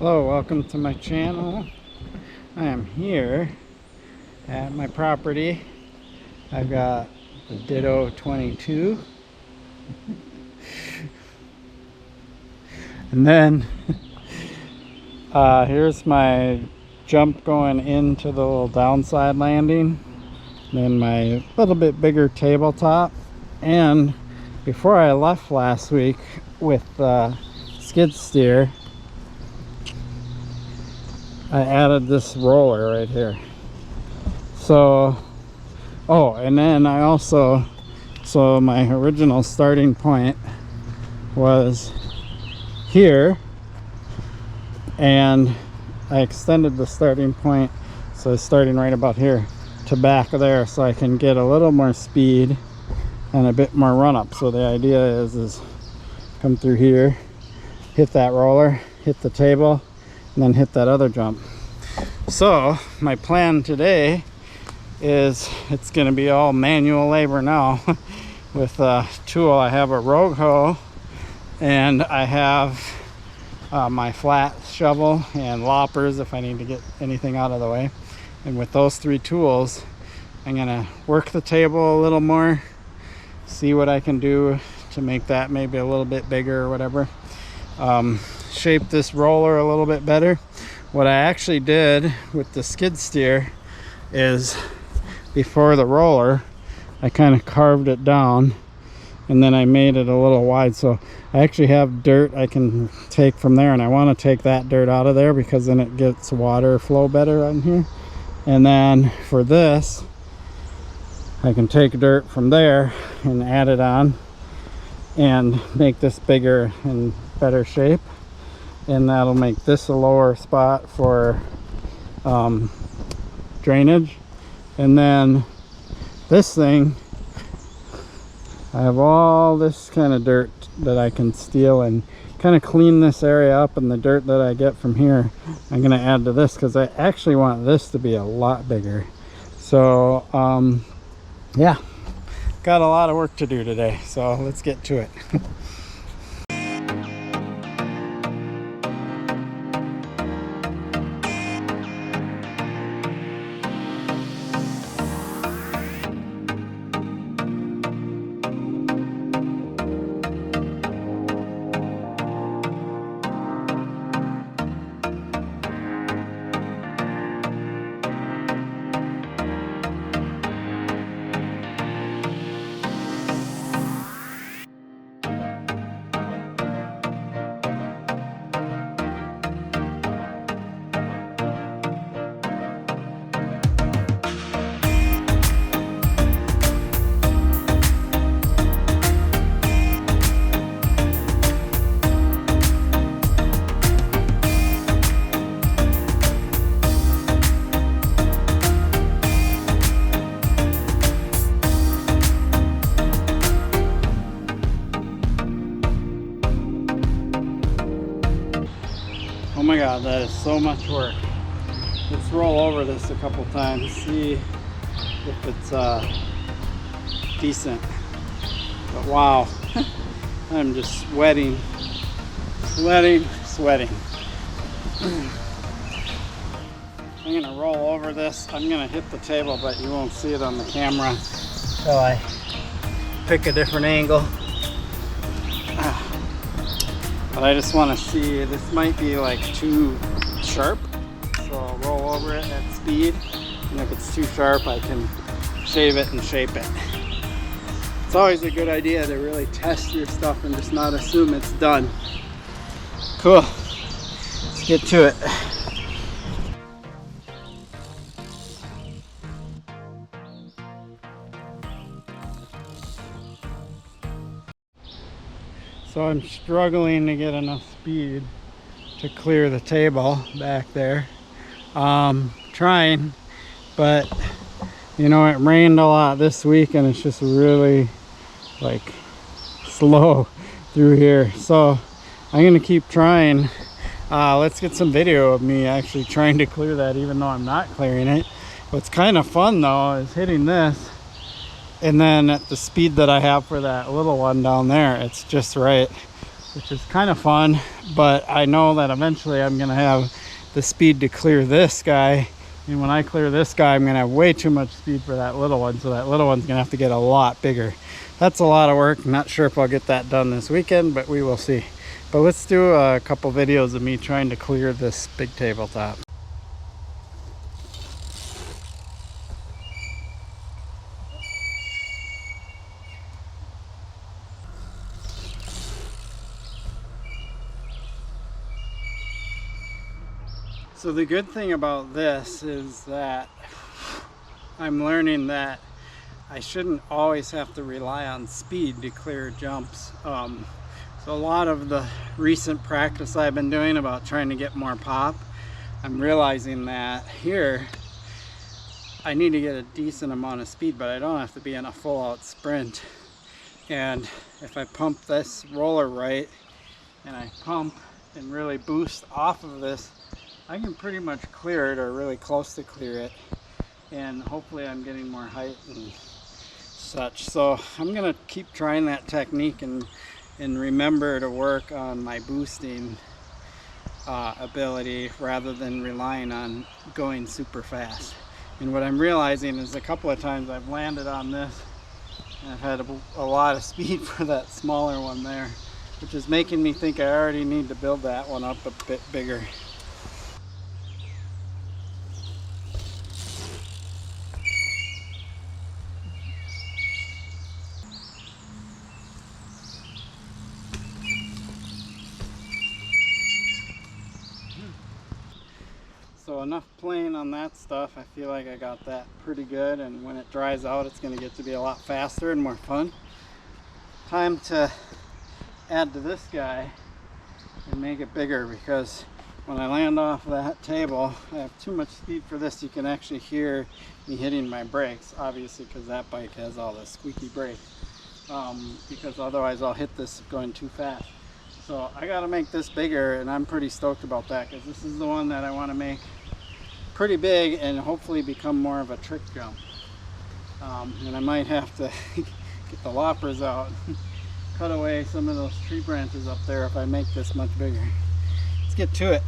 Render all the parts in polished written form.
Hello, welcome to my channel. I am here at my property. I've got the Ditto 22. And then here's my jump going into the little downside landing. Then my little bit bigger tabletop. And before I left last week with skid steer, I added this roller right here. So, and then I also, so my original starting point was here, and I extended the starting point, so starting right about here to back there, so I can get a little more speed and a bit more run up. So the idea is come through here, hit that roller, hit the table, and then hit that other jump. So my plan today is it's going to be all manual labor now with a tool. I have a Rogue hoe, and I have my flat shovel and loppers if I need to get anything out of the way. And with those three tools, I'm going to work the table a little more, see what I can do to make that maybe a little bit bigger or whatever. Shape this roller a little bit better. What I actually did with the skid steer is, before the roller, I kind of carved it down and then I made it a little wide. So I actually have dirt I can take from there, and I want to take that dirt out of there because then it gets water flow better on here. And then for this, I can take dirt from there and add it on and make this bigger and better shape. And that'll make this a lower spot for drainage. And then this thing, I have all this kind of dirt that I can steal and kind of clean this area up, and the dirt that I get from here I'm going to add to this because I actually want this to be a lot bigger. So yeah, got a lot of work to do today, so let's get to it. Oh my god, that is so much work. Let's roll over this a couple times, see if it's decent. But wow, I'm just sweating. I'm gonna roll over this. I'm gonna hit the table, but you won't see it on the camera until I pick a different angle. But I just want to see, this might be like too sharp, so I'll roll over it at speed, and if it's too sharp I can shave it and shape it. It's always a good idea to really test your stuff and just not assume it's done. Cool, let's get to it. So I'm struggling to get enough speed to clear the table back there. Trying, but you know, it rained a lot this week and it's just really like slow through here. So I'm gonna keep trying. Let's get some video of me actually trying to clear that, even though I'm not clearing it. What's kind of fun though is hitting this, and then at the speed that I have for that little one down there, it's just right. which is kind of fun, but I know that eventually I'm gonna have the speed to clear this guy, and when I clear this guy I'm gonna have way too much speed for that little one, so that little one's gonna have to get a lot bigger. That's a lot of work. Not sure if I'll get that done this weekend, but we will see. But let's do a couple videos of me trying to clear this big tabletop. So the good thing about this is that I'm learning that I shouldn't always have to rely on speed to clear jumps. So a lot of the recent practice I've been doing about trying to get more pop, I'm realizing that here I need to get a decent amount of speed, but I don't have to be in a full-out sprint. And if I pump this roller right and I pump and really boost off of this, I can pretty much clear it, or really close to clear it, and hopefully I'm getting more height and such. So I'm gonna keep trying that technique and remember to work on my boosting ability rather than relying on going super fast. And what I'm realizing is a couple of times I've landed on this and I've had a lot of speed for that smaller one there, which is making me think I already need to build that one up a bit bigger. So enough playing on that stuff. I feel like I got that pretty good, and when it dries out it's going to get to be a lot faster and more fun. Time to add to this guy and make it bigger, because when I land off that table I have too much speed for this. You can actually hear me hitting my brakes, obviously, because that bike has all the squeaky brakes, because otherwise I'll hit this going too fast. So I got to make this bigger, and I'm pretty stoked about that, because this is the one that I want to make pretty big and hopefully become more of a trick jump. And I might have to get the loppers out, cut away some of those tree branches up there if I make this much bigger. Let's get to it.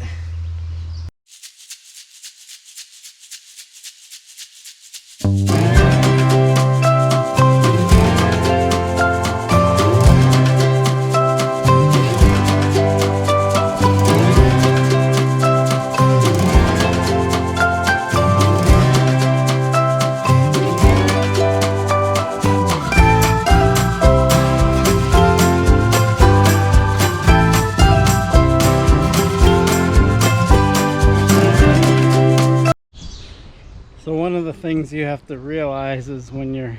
So one of the things you have to realize is when you're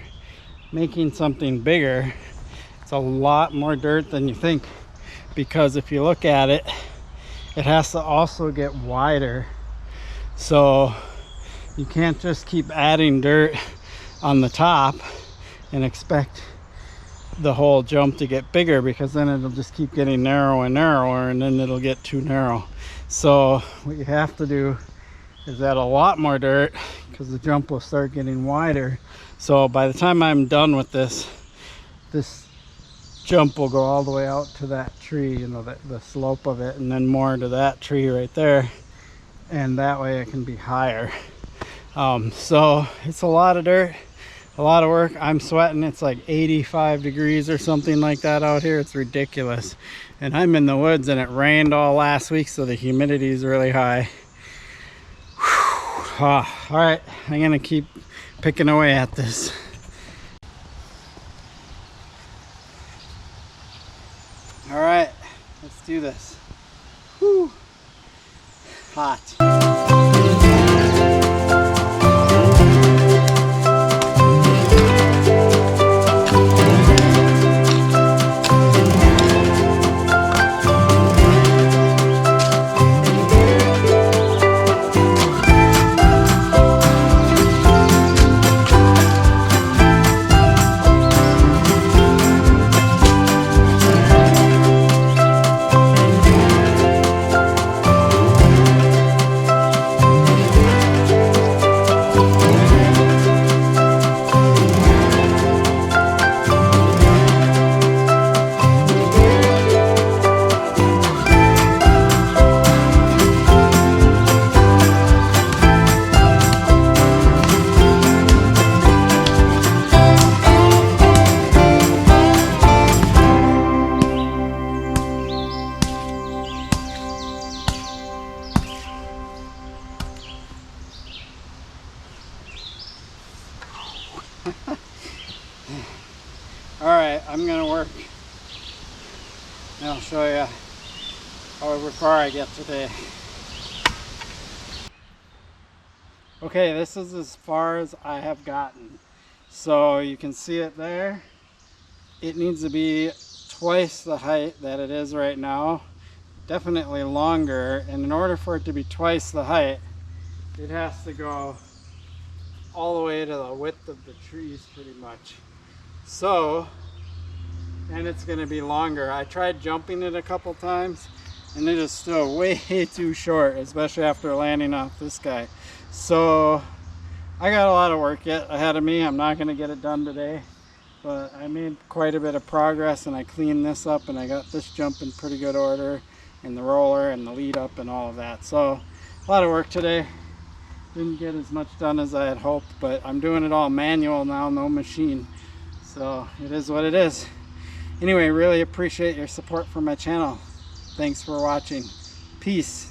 making something bigger, it's a lot more dirt than you think, because if you look at it, it has to also get wider. So you can't just keep adding dirt on the top and expect the whole jump to get bigger, because then it'll just keep getting narrower and narrower, and then it'll get too narrow. So what you have to do is add a lot more dirt, because the jump will start getting wider. So by the time I'm done with this jump will go all the way out to that tree, you know, the slope of it, and then more to that tree right there, and that way it can be higher. So it's a lot of dirt, a lot of work. I'm sweating. It's like 85 degrees or something like that out here. It's ridiculous, and I'm in the woods, and it rained all last week, so the humidity is really high. All right, I'm gonna keep picking away at this. All right, let's do this. Whew. Hot. All right, I'm gonna work and I'll show you however far I get today. Okay, this is as far as I have gotten. So you can see it there. It needs to be twice the height that it is right now, definitely longer, and in order for it to be twice the height, it has to go all the way to the width of the trees pretty much. So, and it's going to be longer. I tried jumping it a couple times and it is still way too short, especially after landing off this guy. So I got a lot of work yet ahead of me. I'm not going to get it done today, but I made quite a bit of progress, and I cleaned this up and I got this jump in pretty good order, and the roller and the lead up and all of that. So a lot of work today. Didn't get as much done as I had hoped, but I'm doing it all manual now, no machine. So it is what it is. Anyway, really appreciate your support for my channel. Thanks for watching. Peace.